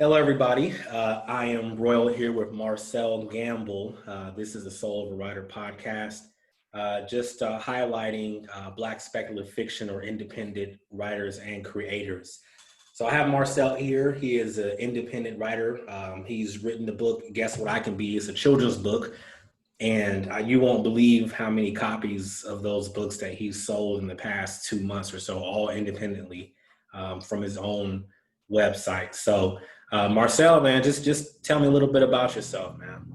Hello, everybody. I am Royal here with Marcel Gamble. This is the Soul of a Writer podcast, just highlighting Black speculative fiction or independent writers and creators. So I have Marcel here. He is an independent writer. He's written the book, Guess What I Can Be. It's a children's book. And you won't believe how many copies of those books that he's sold in the past 2 months or so, all independently from his own website. So Marcel, man, just tell me a little bit about yourself, man.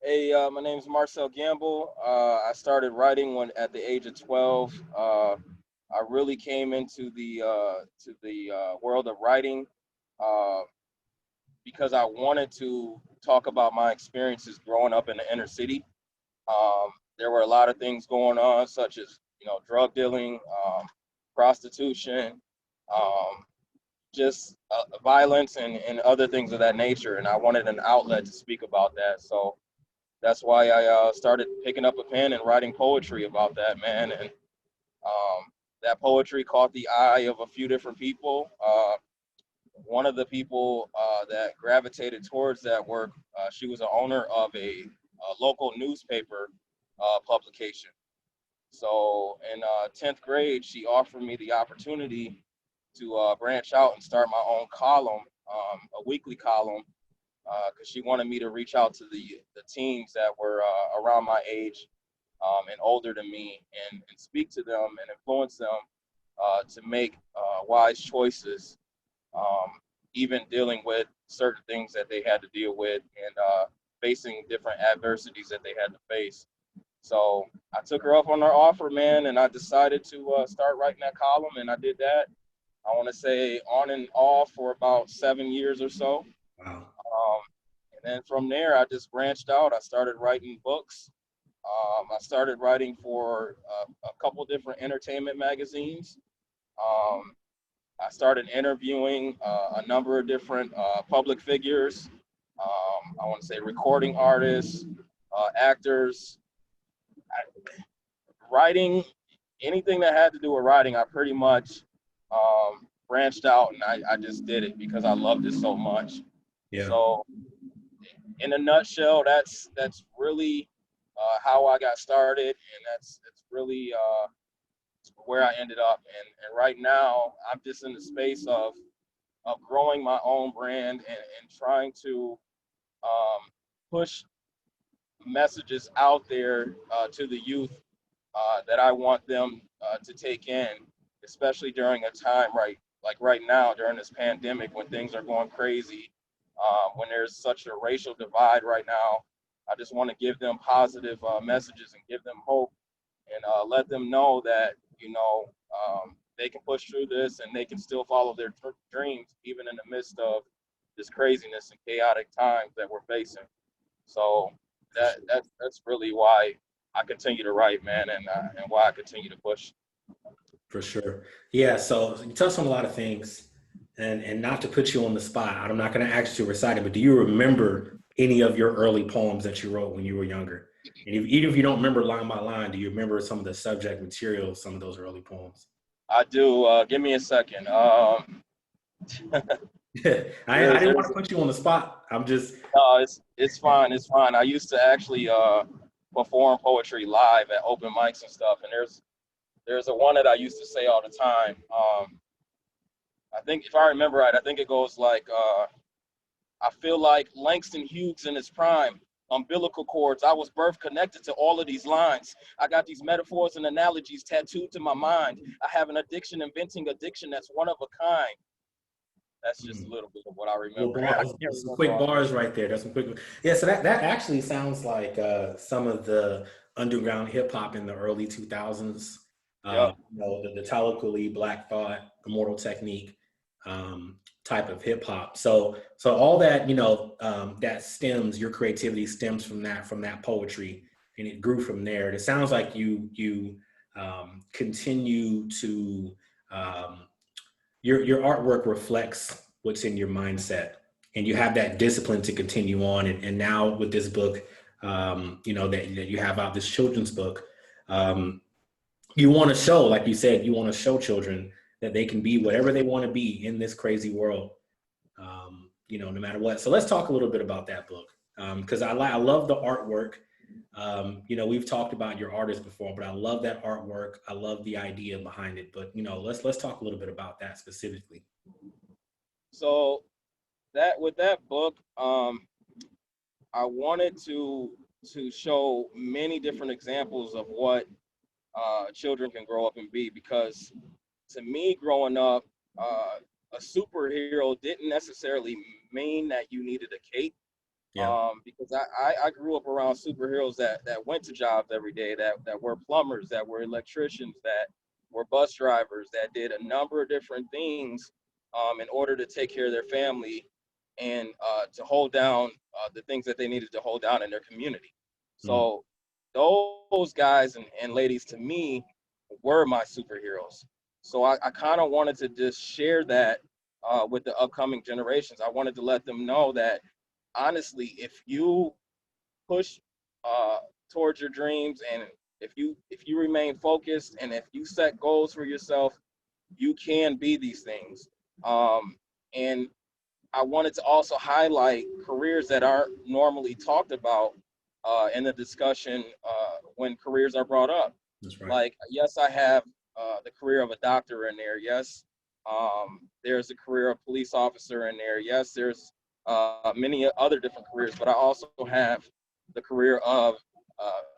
Hey, my name is Marcel Gamble. I started writing when at the age of 12. I really came into the world of writing uh, because I wanted to talk about my experiences growing up in the inner city. There were a lot of things going on, such as drug dealing, prostitution, um, just violence, and other things of that nature. And I wanted an outlet to speak about that. So that's why I started picking up a pen and writing poetry about that, man. And that poetry caught the eye of a few different people. One of the people that gravitated towards that work, she was the owner of a local newspaper publication. So in 10th grade, she offered me the opportunity to branch out and start my own column, a weekly column, because she wanted me to reach out to the teens that were around my age and older than me, and speak to them and influence them to make wise choices, um, even dealing with certain things that they had to deal with, and facing different adversities that they had to face. So I took her up on her offer, man, and I decided to start writing that column, and I did that. I want to say on and off for about 7 years or so. Wow. And then from there, I just branched out. I started writing books. I started writing for a couple different entertainment magazines. Um, I started interviewing a number of different public figures. I want to say recording artists, actors, writing, anything that had to do with writing. I pretty much branched out, and I just did it because I loved it so much. Yeah. So in a nutshell, that's really how I got started, and that's really where I ended up. And right now, I'm just in the space of growing my own brand, and trying to um, push messages out there to the youth that I want them to take in, especially during a time like right now during this pandemic when things are going crazy, when there's such a racial divide right now. I just want to give them positive messages and give them hope, and let them know that they can push through this and they can still follow their dreams even in the midst of this craziness and chaotic times that we're facing. So that's really why I continue to write, man, and why I continue to push. For sure. Yeah. So you touched on a lot of things, and not to put you on the spot, I'm not going to ask you to recite it, but do you remember any of your early poems that you wrote when you were younger? And even if you don't remember line by line, do you remember some of the subject material of some of those early poems? I do. Give me a second. I didn't want There's to put you on the spot. I'm just, no, it's fine. It's fine. I used to actually perform poetry live at open mics and stuff, and there's a one that I used to say all the time. I think if I remember right, I think it goes like, I feel like Langston Hughes in his prime. Umbilical cords. I was birthed connected to all of these lines. I got these metaphors and analogies tattooed to my mind. I have an addiction, inventing addiction that's one of a kind. That's just a little bit of what I well, remember. I bars, can't some remember quick all. bars right there. That's some quick. Yeah, so that actually sounds like some of the underground hip hop in the early 2000s. Yep. The Talib Kweli, Black Thought, Immortal Technique type of hip hop. So all that that stems, your creativity stems from that poetry, and it grew from there. And it sounds like you continue to your artwork reflects what's in your mindset, and you have that discipline to continue on. And now with this book, that you have out, this children's book, you want to show, like you said, you want to show children that they can be whatever they want to be in this crazy world. no matter what. So let's talk a little bit about that book, because I love the artwork. We've talked about your artist before, but I love that artwork. I love the idea behind it. But let's talk a little bit about that specifically. So that with that book, I wanted to show many different examples of what children can grow up and be, because to me, growing up, a superhero didn't necessarily mean that you needed a cape. Yeah. Because I grew up around superheroes that went to jobs every day, that were plumbers, that were electricians, that were bus drivers, that did a number of different things in order to take care of their family and to hold down the things that they needed to hold down in their community. Mm. So those guys and ladies, to me, were my superheroes. So I kind of wanted to just share that with the upcoming generations. I wanted to let them know that honestly, if you push uh, towards your dreams, and if you remain focused, and if you set goals for yourself, you can be these things. And I wanted to also highlight careers that aren't normally talked about in the discussion when careers are brought up. That's right. Like, yes, I have the career of a doctor in there. Yes, there's a career of police officer in there. Yes, there's many other different careers, but I also have the career of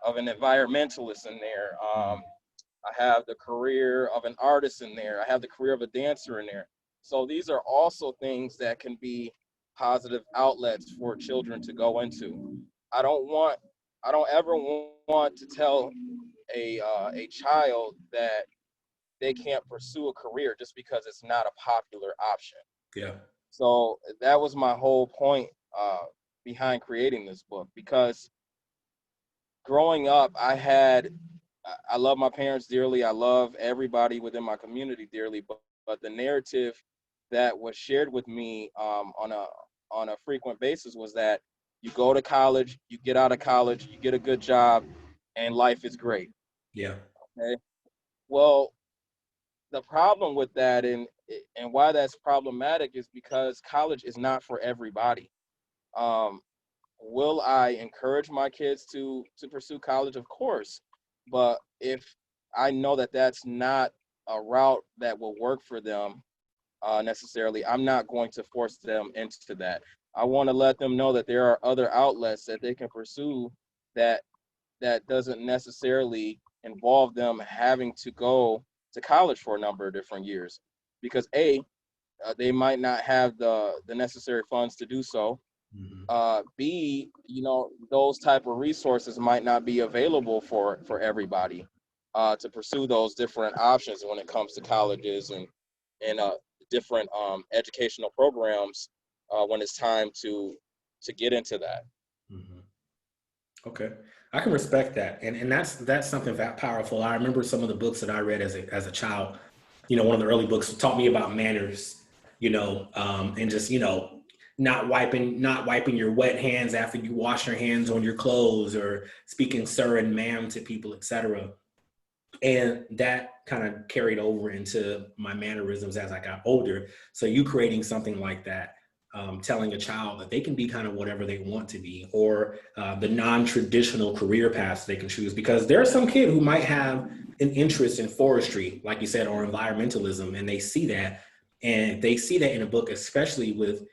an environmentalist in there. I have the career of an artist in there. I have the career of a dancer in there. So these are also things that can be positive outlets for children to go into. I don't want, I don't ever want to tell a child that they can't pursue a career just because it's not a popular option. Yeah. So that was my whole point behind creating this book, because growing up, I love my parents dearly. I love everybody within my community dearly, but the narrative that was shared with me on a frequent basis was that you go to college, you get out of college, you get a good job, and life is great. Yeah. Okay. Well, the problem with that, and why that's problematic, is because college is not for everybody. Um, will I encourage my kids to pursue college? Of course, but if I know that that's not a route that will work for them necessarily, I'm not going to force them into that. I want to let them know that there are other outlets that they can pursue that doesn't necessarily involve them having to go to college for a number of different years, because they might not have the necessary funds to do so. Hmm. B, those type of resources might not be available for everybody to pursue those different options when it comes to colleges and different educational programs when it's time to get into that. Hmm. Okay, I can respect that, and that's something that powerful. I remember some of the books that I read as a child. One of the early books taught me about manners. And just not wiping your wet hands after you wash your hands on your clothes, or speaking sir and ma'am to people, etc. And that kind of carried over into my mannerisms as I got older. So you creating something like that, telling a child that they can be kind of whatever they want to be, or the non-traditional career paths they can choose, because there are some kid who might have an interest in forestry, like you said, or environmentalism, and they see that, in a book, especially with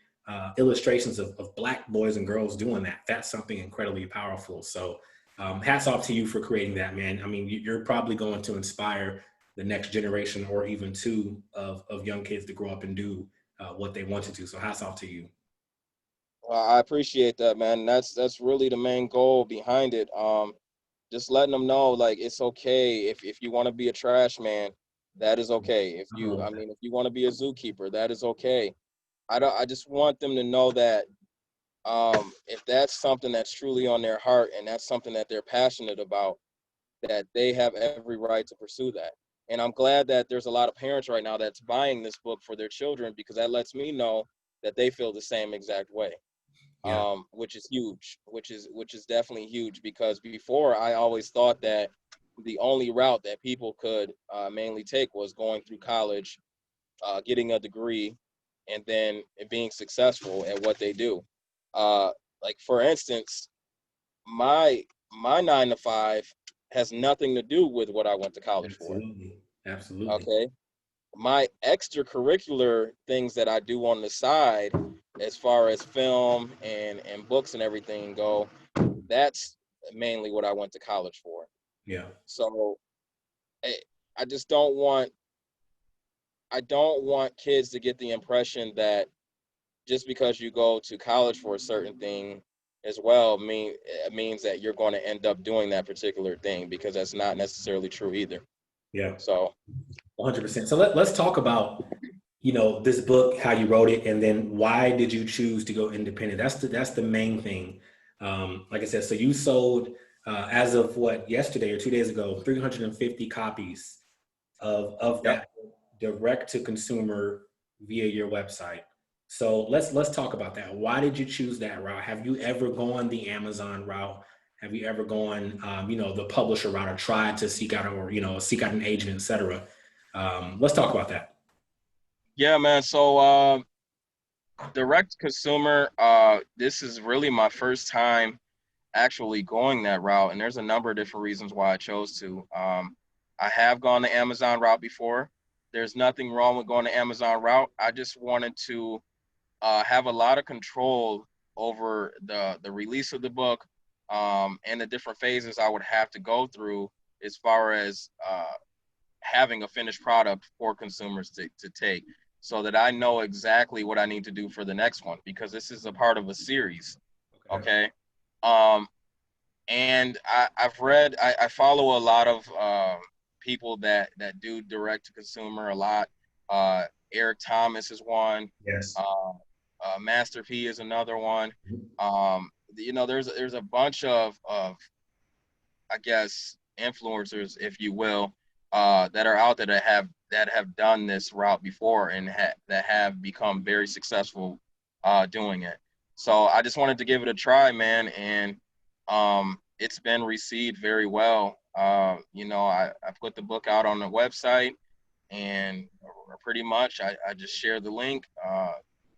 illustrations of Black boys and girls doing that. That's something incredibly powerful. So hats off to you for creating that, man. I mean, you're probably going to inspire the next generation, or even two, of young kids to grow up and do what they want to do. So hats off to you. I appreciate that, man. That's really the main goal behind it. Just letting them know, like, it's okay if you want to be a trash man, that is okay. Oh, If you want to be a zookeeper, that is okay. I just want them to know that if that's something that's truly on their heart and that's something that they're passionate about, that they have every right to pursue that. And I'm glad that there's a lot of parents right now that's buying this book for their children, because that lets me know that they feel the same exact way, yeah. which is huge, which is definitely huge, because before I always thought that the only route that people could mainly take was going through college, getting a degree, and then being successful at what they do. Like for instance, my 9 to 5 has nothing to do with what I went to college for. Absolutely. Absolutely. Okay. My extracurricular things that I do on the side, as far as film and books and everything go, that's mainly what I went to college for. Yeah. So I, I just don't want kids to get the impression that just because you go to college for a certain thing as well means that you're going to end up doing that particular thing, because that's not necessarily true either. Yeah. So 100%. So let's talk about, this book, how you wrote it, and then why did you choose to go independent? That's the main thing. Like I said, so you sold, as of what, yesterday or 2 days ago, 350 copies of yep. that direct to consumer via your website. So let's talk about that. Why did you choose that route? Have you ever gone the Amazon route? Have you ever gone, the publisher route, or tried to seek out, or seek out an agent, etc.? Let's talk about that. Yeah, man. So direct consumer, this is really my first time actually going that route, and there's a number of different reasons why I chose to. I have gone the Amazon route before. There's nothing wrong with going the Amazon route. I just wanted to have a lot of control over the release of the book, and the different phases I would have to go through as far as having a finished product for consumers to take, so that I know exactly what I need to do for the next one, because this is a part of a series. Okay. Okay. Um, and I follow a lot of people that do direct to consumer a lot. Uh, Eric Thomas is one. Yes. Master P is another one. Mhm. There's a bunch of I guess influencers, if you will, that are out there that have done this route before, and that have become very successful doing it. So I just wanted to give it a try, man, and it's been received very well. I put the book out on the website, and pretty much I just share the link.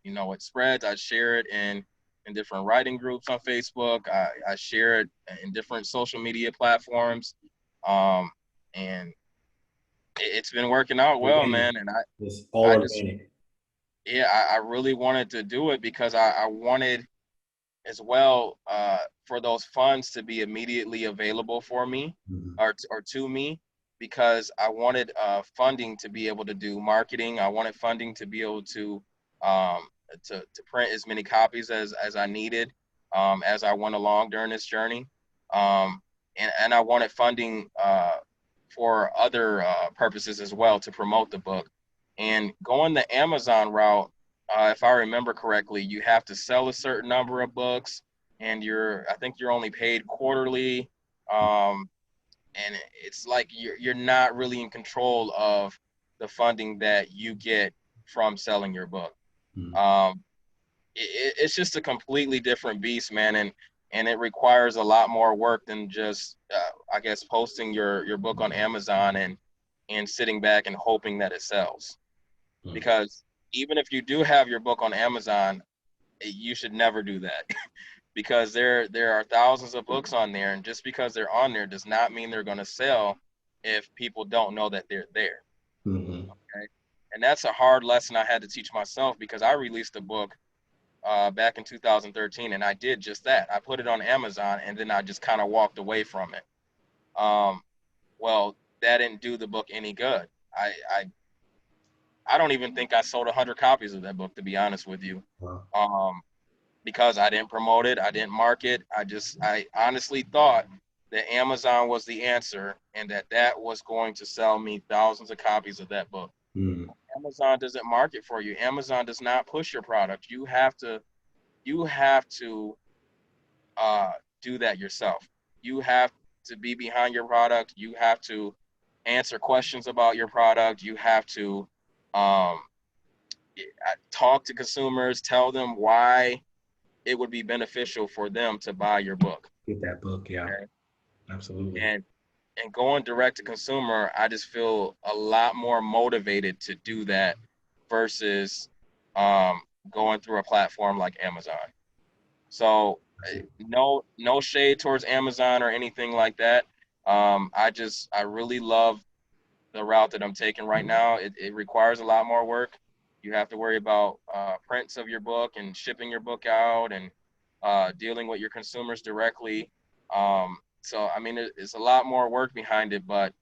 It spreads. I share it in different writing groups on Facebook. I share it in different social media platforms, and it's been working out well, Organic. man. And It's I all just, organic. yeah, I really wanted to do it because I wanted as well, for those funds to be immediately available for me, Mhm. or to me, because I wanted funding to be able to do marketing. I wanted funding to be able um, to print as many copies as I needed, as I went along during this journey, um, and I wanted funding for other purposes as well, to promote the book. And going the Amazon route, if I remember correctly, you have to sell a certain number of books, and I think you're only paid quarterly, um, and it's like you're not really in control of the funding that you get from selling your book. Mhm. Um, it's just a completely different beast, man, and it requires a lot more work than just, I guess, posting your book on Amazon and sitting back and hoping that it sells. Mhm. Because even if you do have your book on Amazon, you should never do that, because there are thousands of books on there, and just because they're on there does not mean they're going to sell if people don't know that they're there. Mhm. Okay, and that's a hard lesson I had to teach myself, because I released a book back in 2013, and I did just that. I put it on Amazon, and then I just kind of walked away from it. Um, well, that didn't do the book any good. I I, I don't even think I sold 100 copies of that book, to be honest with you. Wow. Um, because I didn't promote it, I didn't market. I honestly thought that Amazon was the answer, and that was going to sell me thousands of copies of that book. Mhm. Amazon doesn't market for you. Amazon does not push your product. You have to uh, do that yourself. You have to be behind your product. You have to answer questions about your product. You have to um, talk to consumers, tell them why it would be beneficial for them to buy your book. Get that book. Yeah. Okay. Absolutely. And going direct to consumer, I just feel a lot more motivated to do that versus um, going through a platform like Amazon. So no shade towards Amazon or anything like that. I really love the route that I'm taking right now. It requires a lot more work. You have to worry about prints of your book and shipping your book out and dealing with your consumers directly. So I mean, it's a lot more work behind it, but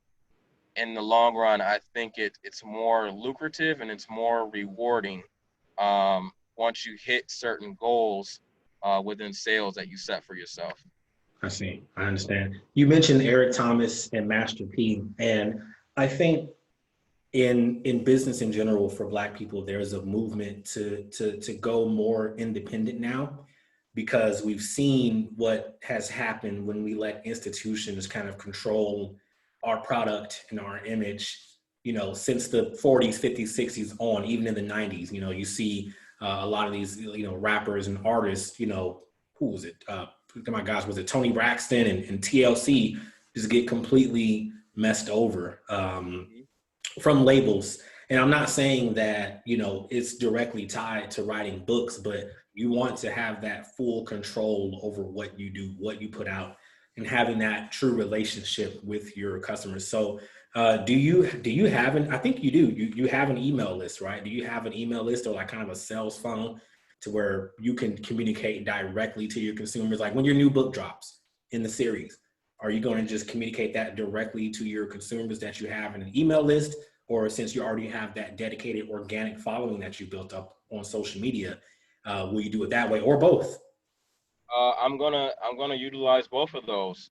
in the long run, I think it's more lucrative and it's more rewarding once you hit certain goals within sales that you set for yourself. I see. I understand. You mentioned Eric Thomas and Master P, and I think in business in general for Black people, there's a movement to go more independent now because we've seen what has happened when we let institutions kind of control our product and our image. You know, since the 40s, 50s, 60s on, even in the 90s, you know, you see a lot of these, you know, rappers and artists, you know, who was it? Oh my gosh, was it Tony Braxton and TLC just get completely messed over from labels. And I'm not saying that, you know, it's directly tied to writing books, but you want to have that full control over what you do, what you put out, and having that true relationship with your customers. So do you have an I think you do. You have an email list, right? Do you have an email list or like kind of a sales funnel to where you can communicate directly to your consumers? Like when your new book drops in the series, are you going to just communicate that directly to your consumers that you have in an email list? Or since you already have that dedicated organic following that you built up on social media, will you do it that way or both? I'm gonna utilize both of those.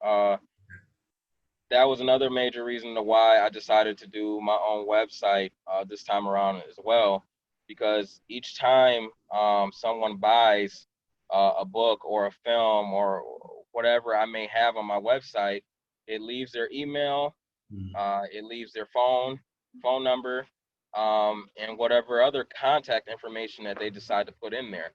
That was another major reason to why I decided to do my own website this time around as well, because each time someone buys a book or a film or whatever I may have on my website, it leaves their email, Mm. it leaves their phone number, and whatever other contact information that they decide to put in there.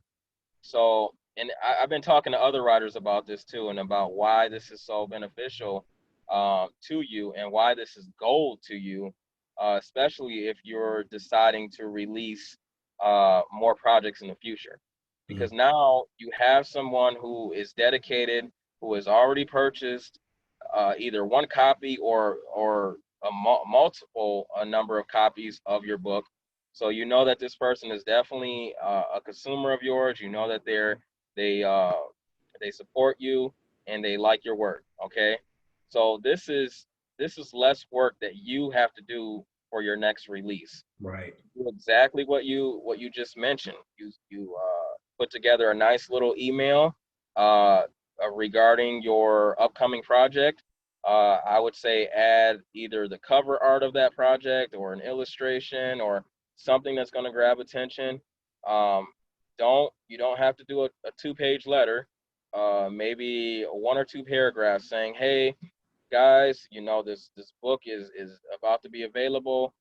So, and I've been talking to other writers about this too, and about why this is so beneficial to you and why this is gold to you, especially if you're deciding to release more projects in the future. Mm. Because now you have someone who is dedicated, who has already purchased either one copy or multiple a number of copies of your book. So you know that this person is definitely a consumer of yours. You know that they uh, they support you and they like your work. Okay, so this is less work that you have to do for your next release. Right. Do exactly what you just mentioned. You put together a nice little email regarding your upcoming project. I would say add either the cover art of that project or an illustration or something that's going to grab attention. Um, you don't have to do a two-page letter. Maybe one or two paragraphs saying, "Hey, guys, this book is about to be available.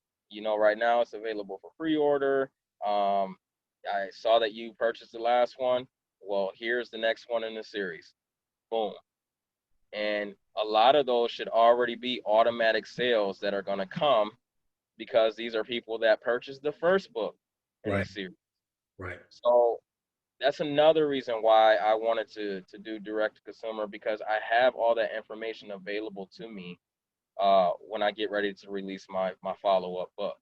Right now it's available for pre-order. um I saw that you purchased the last one. Well, here's the next one in the series." Boom. And a lot of those should already be automatic sales that are going to come because these are people that purchased the first book in the Right. series. Right. So that's another reason why I wanted to do direct to consumer, because I have all that information available to me when I get ready to release my follow up book.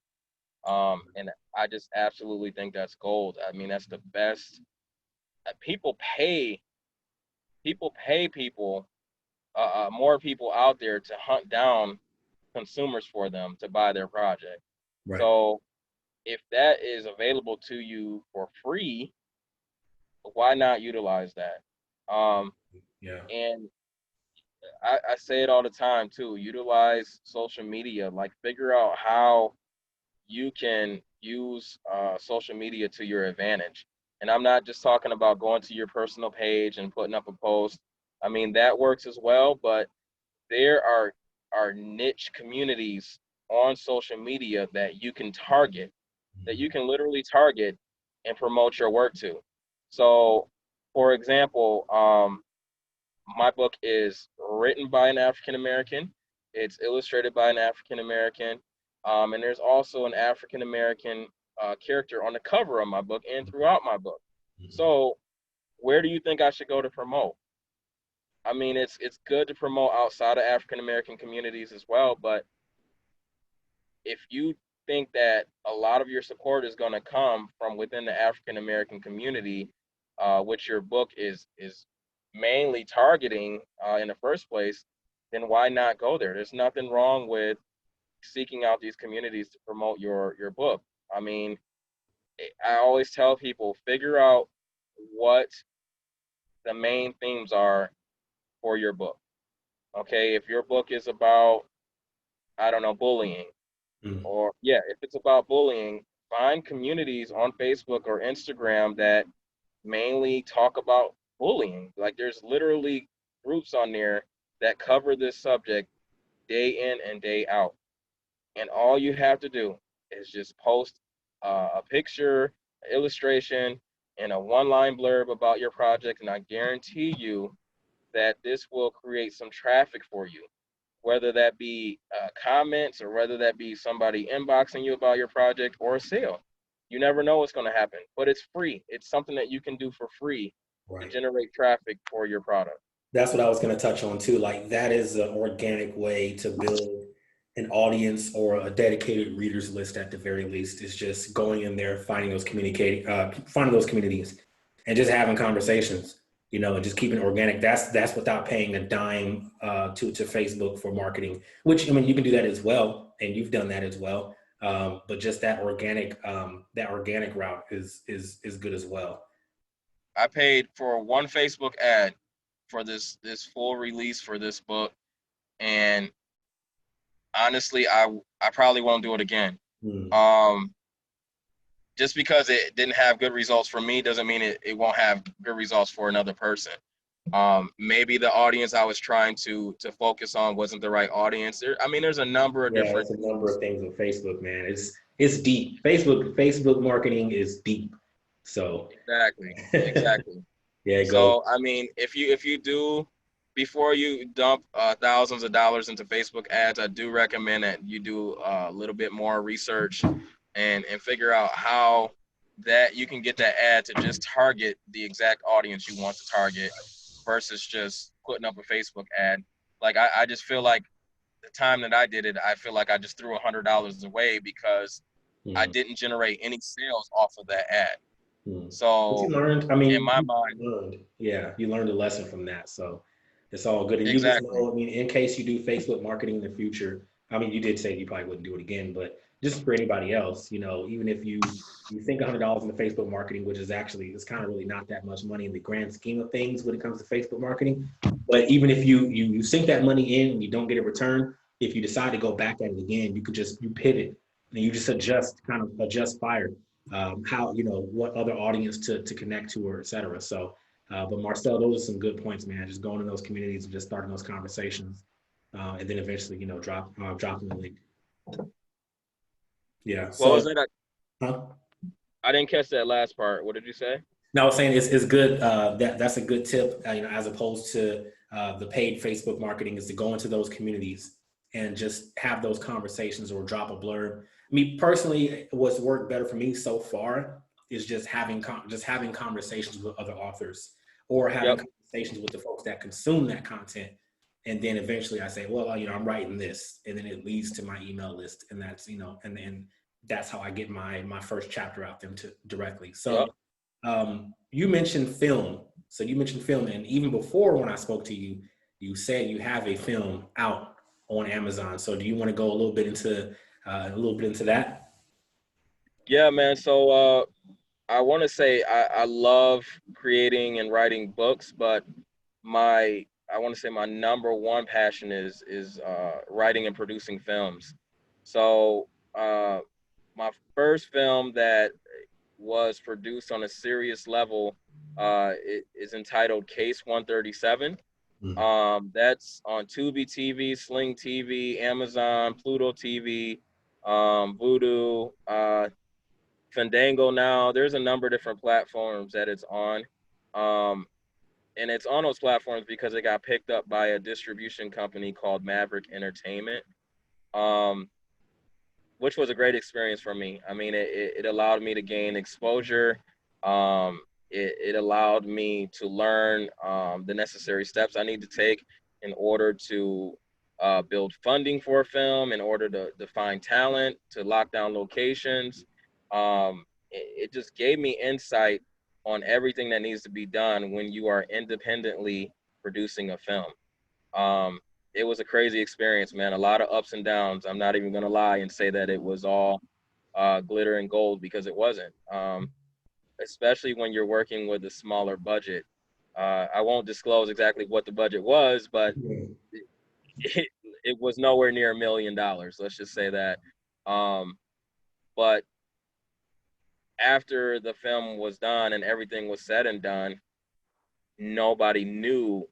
And I just absolutely think that's gold. I mean, that's the best. People pay people, more people out there to hunt down consumers for them to buy their project. Right. So if that is available to you for free, why not utilize that? Um, Yeah. and I say it all the time too. Utilize social media. Like, figure out how you can use social media to your advantage. And I'm not just talking about going to your personal page and putting up a post. I mean, that works as well, but there are niche communities on social media that you can target, that you can literally target and promote your work to. So, for example, my book is written by an African American. It's illustrated by an African American, and there's also an African American character on the cover of my book and throughout my book. So where do you think I should go to promote? I mean, it's good to promote outside of African American communities as well, but if you think that a lot of your support is going to come from within the African American community, which your book is mainly targeting in the first place, then why not go there? There's nothing wrong with seeking out these communities to promote your book. I mean, I always tell people, figure out what the main themes are for your book. Okay, if your book is about, I don't know, bullying, Mm. or yeah, if it's about bullying, find communities on Facebook or Instagram that mainly talk about bullying. Like there's literally groups on there that cover this subject day in and day out. And all you have to do is just post a picture, illustration, and a one-line blurb about your project, and I guarantee you that this will create some traffic for you, whether that be comments or whether that be somebody inboxing you about your project or a sale. You never know what's going to happen, but it's free. It's something that you can do for free to Right. generate traffic for your product. That's what I was going to touch on too. Like that is an organic way to build an audience or a dedicated readers list at the very least. Is just going in there, finding those communities, and just having conversations. And just keeping it organic. That's without paying a dime to Facebook for marketing. Which, I mean, you can do that as well, and you've done that as well. But just that organic route is good as well. I paid for one Facebook ad for this full release for this book, and honestly, I probably won't do it again. Hmm. Um, just because it didn't have good results for me doesn't mean it won't have good results for another person. Maybe the audience I was trying to focus on wasn't the right audience. I mean, there's a number of Yeah, different it's a number things. of things with Facebook, man. It's deep. Facebook marketing is deep. So Exactly, yeah, exactly. it goes. So I mean, if you do, before you dump thousands of dollars into Facebook ads, I do recommend that you do a little bit more research and figure out how that you can get that ad to just target the exact audience you want to target versus just putting up a Facebook ad. Like I just feel like the time that I did it, I feel like I just threw $100 away because I Hmm. didn't generate any sales off of that ad. Hmm. But you So learned, I in mean, my you mind, learned, yeah, you learned a lesson from that. So it's all good. And you just exactly. know, I mean, in case you do Facebook marketing in the future, I mean, you did say you probably wouldn't do it again, but just for anybody else, even if you think $100 in the Facebook marketing, which is actually, it's kind of really not that much money in the grand scheme of things when it comes to Facebook marketing. But even if you sink that money in and you don't get a return, if you decide to go back at it again, you pivot and you just adjust fire, how what other audience to connect to or et cetera. So, but Marcel, those are some good points, man. Just going in those communities and just starting those conversations, and then eventually dropping the link. Yeah. What was So, that? huh? I didn't catch that last part. What did you say? No, I was saying it's good. That's a good tip. As opposed to the paid Facebook marketing, is to go into those communities and just have those conversations or drop a blurb. Me personally, what's worked better for me so far is just having conversations with other authors or having Yep. conversations with the folks that consume that content. And then eventually I say, well, I'm writing this, and then it leads to my email list, and and then that's how I get my first chapter out them to directly. Yep. So you mentioned film. So you mentioned film, and even before when I spoke to you, you said you have a film out on Amazon. So do you want to go a little bit into that? Yeah, man. So I want to say I love creating and writing books, but I want to say my number one passion is writing and producing films. So my first film that was produced on a serious level is entitled Case 137. Mm. That's on Tubi TV, Sling TV, Amazon, Pluto TV, Vudu, Fandango now. There's a number of different platforms that it's on. Um, and it's on those platforms because it got picked up by a distribution company called Maverick Entertainment. Um, which was a great experience for me. I mean, it allowed me to gain exposure. Um, it allowed me to learn the necessary steps I need to take in order to build funding for a film, in order to find talent, to lock down locations. It just gave me insight on everything that needs to be done when you are independently producing a film. Um, it was a crazy experience, man. A lot of ups and downs. I'm not even gonna lie and say that it was all glitter and gold, because it wasn't. Especially when you're working with a smaller budget. I won't disclose exactly what the budget was, but it, it was nowhere near $1 million. Let's just say that. Um, but after the film was done and everything was said and done, nobody knew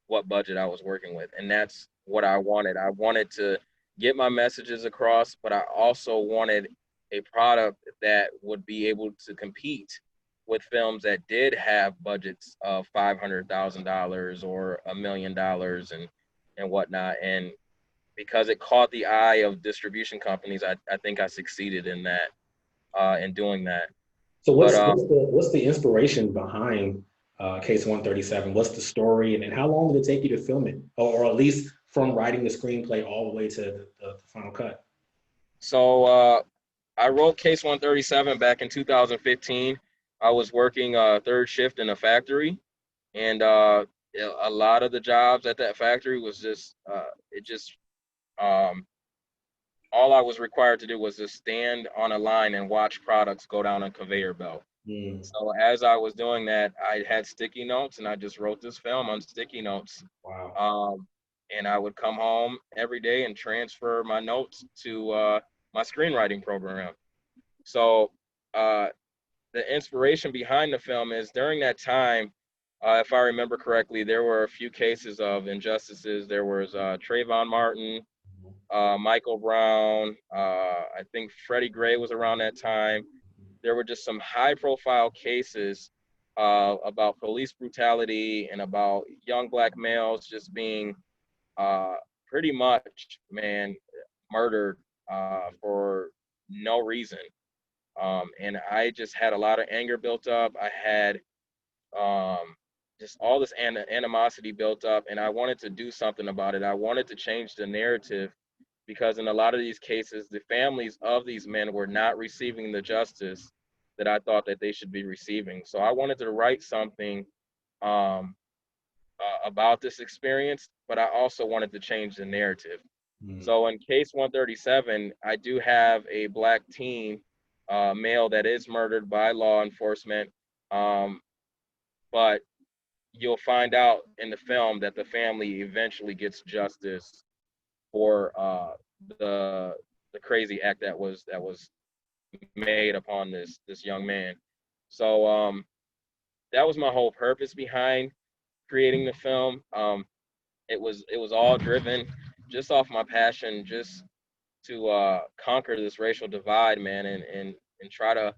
what budget I was working with. And that's what I wanted. I wanted to get my messages across, but I also wanted a product that would be able to compete with films that did have budgets of $500,000 or $1 million and whatnot. And because it caught the eye of distribution companies, I think I succeeded in that, in doing that. So But what's the inspiration behind Case 137? What's the story, and how long did it take you to film it, or at least from writing the screenplay all the way to the final cut? so I wrote Case 137 back in 2015. I was working third shift in a factory, and a lot of the jobs at that factory was just it just um, all I was required to do was just stand on a line and watch products go down a conveyor belt. Mm, So as I was doing that, I had sticky notes, and I just wrote this film on sticky notes. wow. Um, and I would come home every day and transfer my notes to my screenwriting program. So uh, the inspiration behind the film is during that time, if I remember correctly, there were a few cases of injustices. There was Trayvon Martin, Michael Brown. I think Freddie Gray was around that time. There were just some high-profile cases about police brutality and about young black males just being uh, pretty much, man, murdered for no reason. And I just had a lot of anger built up. I had um, just all this animosity built up, and I wanted to do something about it. I wanted to change the narrative, because in a lot of these cases, the families of these men were not receiving the justice that I thought that they should be receiving. So I wanted to write something um, about this experience, but I also wanted to change the narrative. Mm. So in Case 137, I do have a black teen male that is murdered by law enforcement. Um, but you'll find out in the film that the family eventually gets justice for the the crazy act that was made upon this young man. So that was my whole purpose behind creating the film. It was all driven just off my passion, just to conquer this racial divide, man, and try to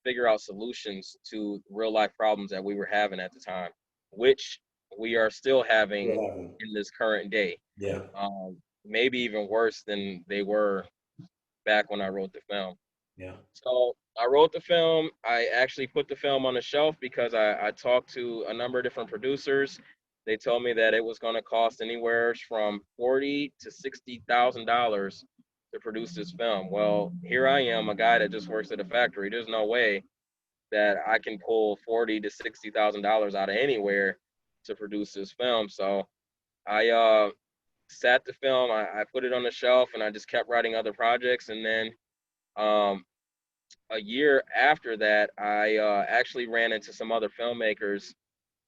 figure out solutions to real life problems that we were having at the time, which we are still having Still having. in this current day. Yeah, Maybe even worse than they were back when I wrote the film. yeah. So I wrote the film. I actually put the film on the shelf because I talked to a number of different producers. They told me that it was going to cost anywhere from $40,000 to $60,000 to produce this film. Well, here I am, a guy that just works at a factory. There's no way that I can pull $40,000 to $60,000 out of anywhere to produce this film. So I sat the film, I put it on the shelf, and I just kept writing other projects. And then um, a year after that, I actually ran into some other filmmakers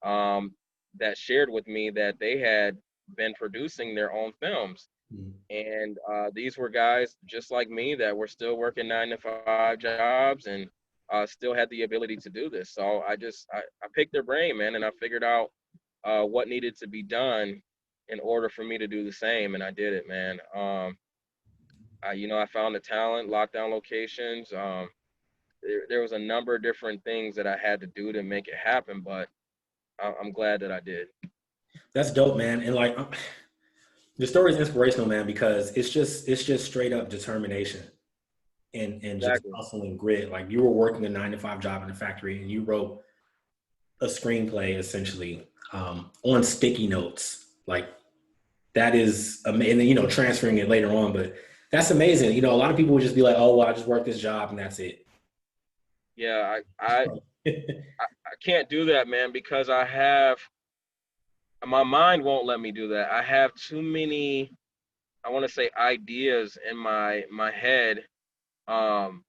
um, that shared with me that they had been producing their own films. Mm. And these were guys just like me that were still working 9 to 5 jobs and still had the ability to do this. So I picked their brain, man, and I figured out what needed to be done in order for me to do the same, and I did it, man. I found the talent, lockdown locations. There was a number of different things that I had to do to make it happen, but I'm glad that I did. That's dope, man. And like the story is inspirational, man, because it's just straight up determination. and just Exactly. hustle and grit. Like you were working a 9 to 5 job in a factory and you wrote a screenplay essentially on sticky notes. Like that is amazing. And then, transferring it later on, but that's amazing. A lot of people would just be like, oh, well, I just work this job and that's it. Yeah, I can't do that, man, because my mind won't let me do that. I have too many, I want to say, ideas in my head, um,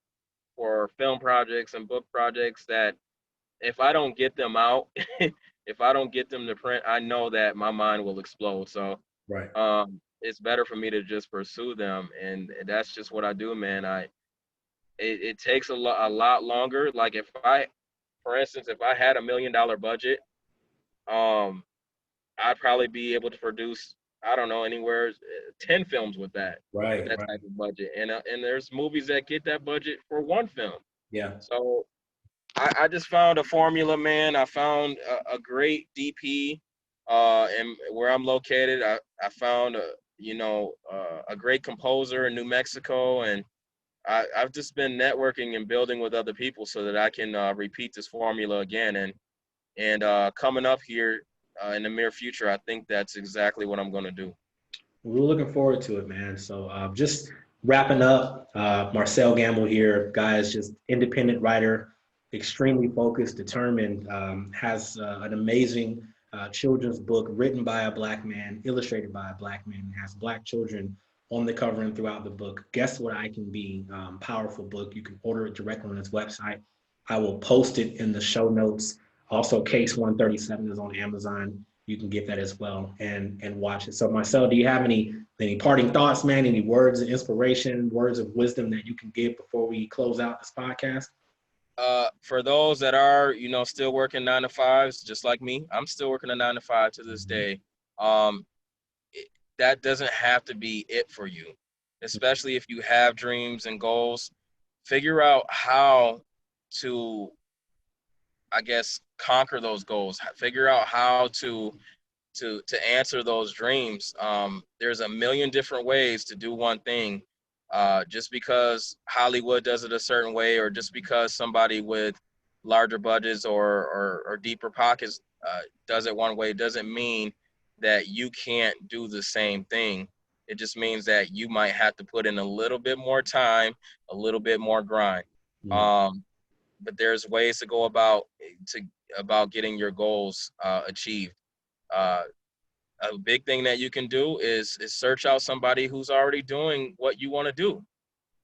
for film projects and book projects that if I don't get them out, if I don't get them to print, I know that my mind will explode. So Right. it's better for me to just pursue them, and that's just what I do, man. It takes a lot longer. Like if I, for instance, if I had $1 million budget, um, I'd probably be able to produce, I don't know, anywhere 10 films with that Right. Right. type of budget. And there's movies that get that budget for one film. Yeah. So I just found a formula, man. I found a great DP, and where I'm located, I found a great composer in New Mexico, and I've just been networking and building with other people so that I can repeat this formula again. And coming up here in the near future, I think that's exactly what I'm going to do. We're looking forward to it, man. So just wrapping up, Marcel Gamble here, guys, just independent writer, extremely focused, determined, has an amazing children's book written by a Black man, illustrated by a Black man, and has Black children on the cover and throughout the book. Guess What I Can Be, powerful book. You can order it directly on his website. I will post it in the show notes. Also, Case 137 is on Amazon. You can get that as well and watch it. So Marcel, do you have any parting thoughts, man? Any words of inspiration, words of wisdom that you can give before we close out this podcast? For those that are, still working 9 to 5s, just like me, I'm still working a 9 to 5 to this Mhm. day. Um, that doesn't have to be it for you, especially if you have dreams and goals. Figure out how to, I guess, conquer those goals. Figure out how to answer those dreams. There's a million different ways to do one thing. Just because Hollywood does it a certain way, or just because somebody with larger budgets or deeper pockets does it one way, doesn't mean that you can't do the same thing. It just means that you might have to put in a little bit more time, a little bit more grind. Mm, Um, but there's ways to go about getting your goals achieved. Uh, a big thing that you can do is search out somebody who's already doing what you want to do,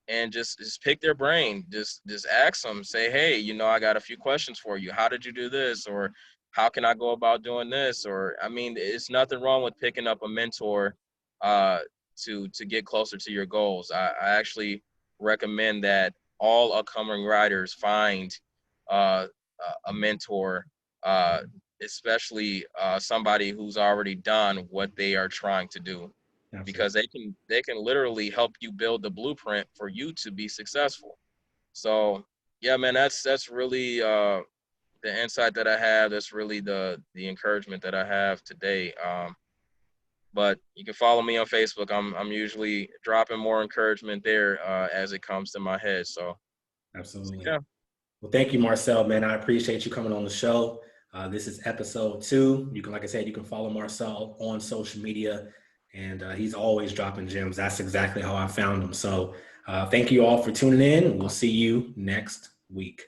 and just pick their brain. Just ask them, say, hey, I got a few questions for you. How did you do this? Or how can I go about doing this? Or, I mean, it's nothing wrong with picking up a mentor uh to get closer to your goals. I actually recommend that all upcoming writers find uh a mentor, uh especially somebody who's already done what they are trying to do, absolutely. because they can literally help you build the blueprint for you to be successful. So yeah, man, that's really the insight that I have. That's really the encouragement that I have today. But you can follow me on Facebook. I'm usually dropping more encouragement there as it comes to my head. So Absolutely. yeah, Well, thank you, Marcel, man. I appreciate you coming on the show. This is episode 2. You can, like I said, you can follow Marcel on social media, and he's always dropping gems. That's exactly how I found him. So thank you all for tuning in. We'll see you next week.